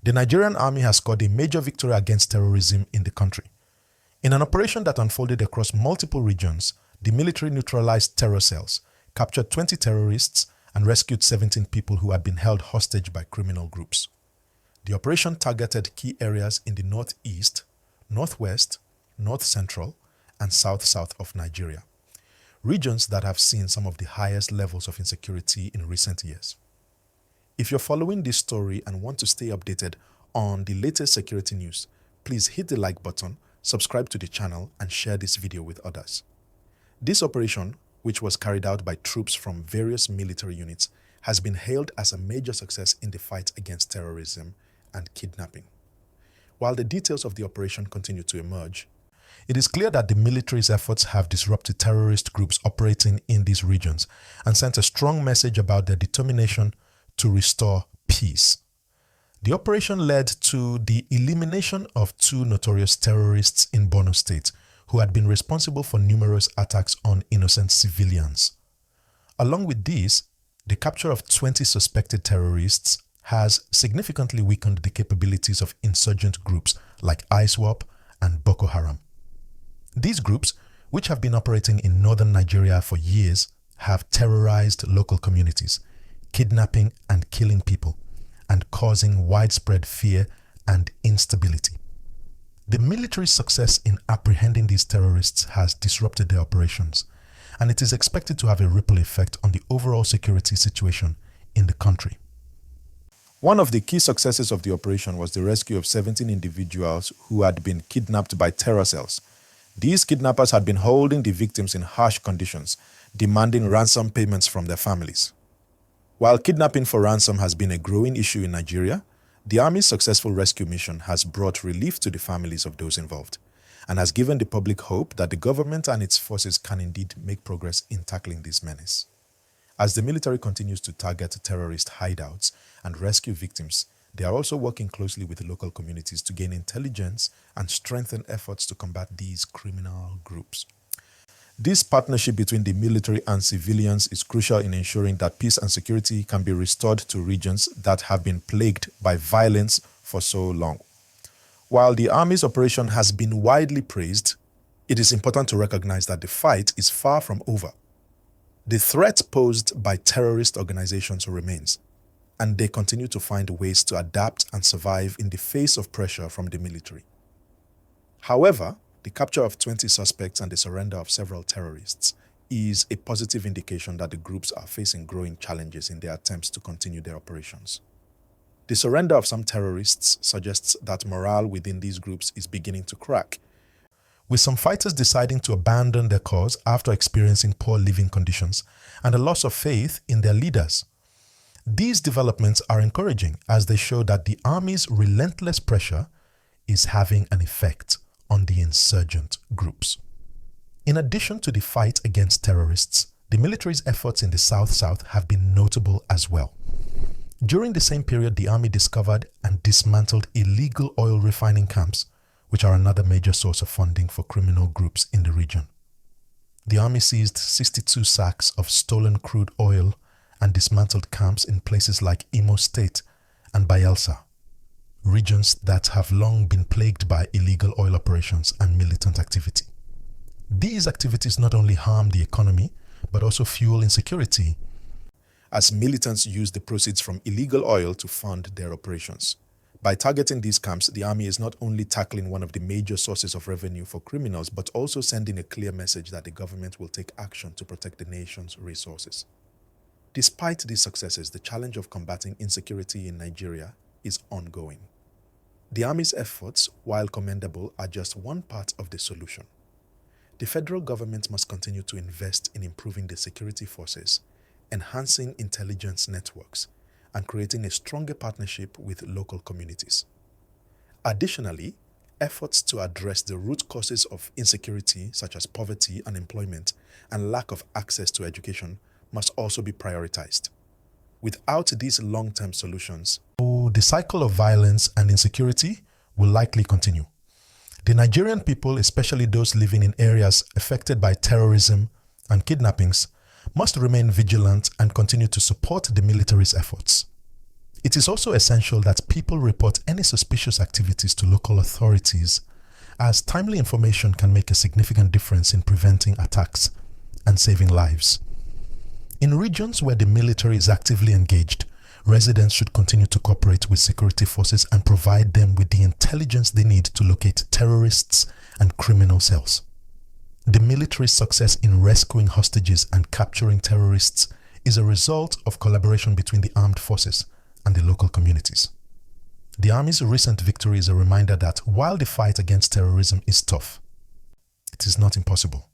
The Nigerian army has scored a major victory against terrorism in the country. In an operation that unfolded across multiple regions, the military neutralized terror cells, captured 20 terrorists, and rescued 17 people who had been held hostage by criminal groups. The operation targeted key areas in the northeast, northwest, north central, and south-south of Nigeria, regions that have seen some of the highest levels of insecurity in recent years. If you're following this story and want to stay updated on the latest security news, please hit the like button, subscribe to the channel, and share this video with others. This operation, which was carried out by troops from various military units, has been hailed as a major success in the fight against terrorism and kidnapping. While the details of the operation continue to emerge, it is clear that the military's efforts have disrupted terrorist groups operating in these regions and sent a strong message about their determination to restore peace. The operation led to the elimination of 2 notorious terrorists in Borno State who had been responsible for numerous attacks on innocent civilians. Along with this, the capture of 20 suspected terrorists has significantly weakened the capabilities of insurgent groups like ISWAP and Boko Haram. These groups, which have been operating in northern Nigeria for years, have terrorized local communities, kidnapping and killing people, and causing widespread fear and instability. The military's success in apprehending these terrorists has disrupted their operations, and it is expected to have a ripple effect on the overall security situation in the country. One of the key successes of the operation was the rescue of 17 individuals who had been kidnapped by terror cells. These kidnappers had been holding the victims in harsh conditions, demanding ransom payments from their families. While kidnapping for ransom has been a growing issue in Nigeria, the Army's successful rescue mission has brought relief to the families of those involved and has given the public hope that the government and its forces can indeed make progress in tackling this menace. As the military continues to target terrorist hideouts and rescue victims, they are also working closely with the local communities to gain intelligence and strengthen efforts to combat these criminal groups. This partnership between the military and civilians is crucial in ensuring that peace and security can be restored to regions that have been plagued by violence for so long. While the Army's operation has been widely praised, it is important to recognize that the fight is far from over. The threat posed by terrorist organizations remains, and they continue to find ways to adapt and survive in the face of pressure from the military. However, the capture of 20 suspects and the surrender of several terrorists is a positive indication that the groups are facing growing challenges in their attempts to continue their operations. The surrender of some terrorists suggests that morale within these groups is beginning to crack, with some fighters deciding to abandon their cause after experiencing poor living conditions and a loss of faith in their leaders. These developments are encouraging as they show that the Army's relentless pressure is having an effect on the insurgent groups. In addition to the fight against terrorists, the military's efforts in the South-South have been notable as well. During the same period, the Army discovered and dismantled illegal oil refining camps, which are another major source of funding for criminal groups in the region. The Army seized 62 sacks of stolen crude oil and dismantled camps in places like Imo State and Bayelsa, regions that have long been plagued by illegal oil operations and militant activity. These activities not only harm the economy, but also fuel insecurity, as militants use the proceeds from illegal oil to fund their operations. By targeting these camps, the Army is not only tackling one of the major sources of revenue for criminals, but also sending a clear message that the government will take action to protect the nation's resources. Despite these successes, the challenge of combating insecurity in Nigeria is ongoing. The Army's efforts, while commendable, are just one part of the solution. The federal government must continue to invest in improving the security forces, enhancing intelligence networks, and creating a stronger partnership with local communities. Additionally, efforts to address the root causes of insecurity, such as poverty, unemployment, and lack of access to education, must also be prioritized. Without these long-term solutions, the cycle of violence and insecurity will likely continue. The Nigerian people, especially those living in areas affected by terrorism and kidnappings, must remain vigilant and continue to support the military's efforts. It is also essential that people report any suspicious activities to local authorities, as timely information can make a significant difference in preventing attacks and saving lives. In regions where the military is actively engaged, residents should continue to cooperate with security forces and provide them with the intelligence they need to locate terrorists and criminal cells. The military's success in rescuing hostages and capturing terrorists is a result of collaboration between the armed forces and the local communities. The Army's recent victory is a reminder that while the fight against terrorism is tough, it is not impossible.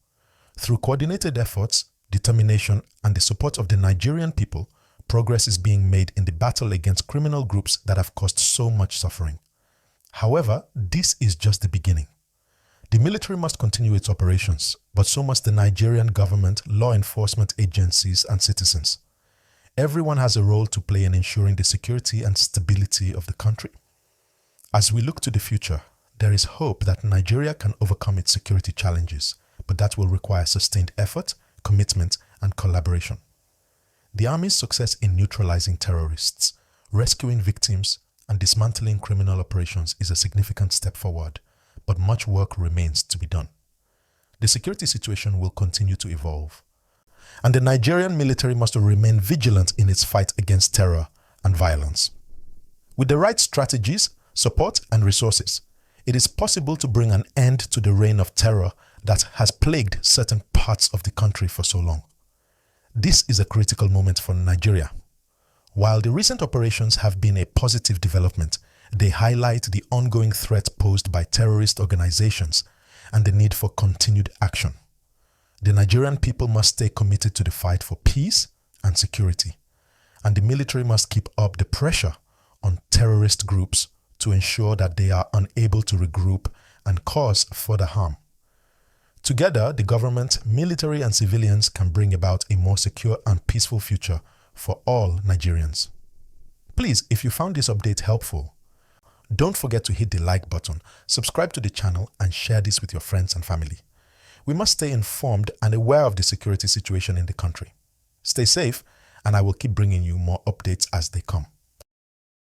Through coordinated efforts, determination, and the support of the Nigerian people, progress is being made in the battle against criminal groups that have caused so much suffering. However, this is just the beginning. The military must continue its operations, but so must the Nigerian government, law enforcement agencies, and citizens. Everyone has a role to play in ensuring the security and stability of the country. As we look to the future, there is hope that Nigeria can overcome its security challenges, but that will require sustained effort, commitment, and collaboration. The Army's success in neutralizing terrorists, rescuing victims, and dismantling criminal operations is a significant step forward, but much work remains to be done. The security situation will continue to evolve, and the Nigerian military must remain vigilant in its fight against terror and violence. With the right strategies, support, and resources, it is possible to bring an end to the reign of terror that has plagued certain parts of the country for so long. This is a critical moment for Nigeria. While the recent operations have been a positive development, they highlight the ongoing threat posed by terrorist organizations and the need for continued action. The Nigerian people must stay committed to the fight for peace and security, and the military must keep up the pressure on terrorist groups to ensure that they are unable to regroup and cause further harm. Together, the government, military, and civilians can bring about a more secure and peaceful future for all Nigerians. Please, if you found this update helpful, don't forget to hit the like button, subscribe to the channel, and share this with your friends and family. We must stay informed and aware of the security situation in the country. Stay safe, and I will keep bringing you more updates as they come.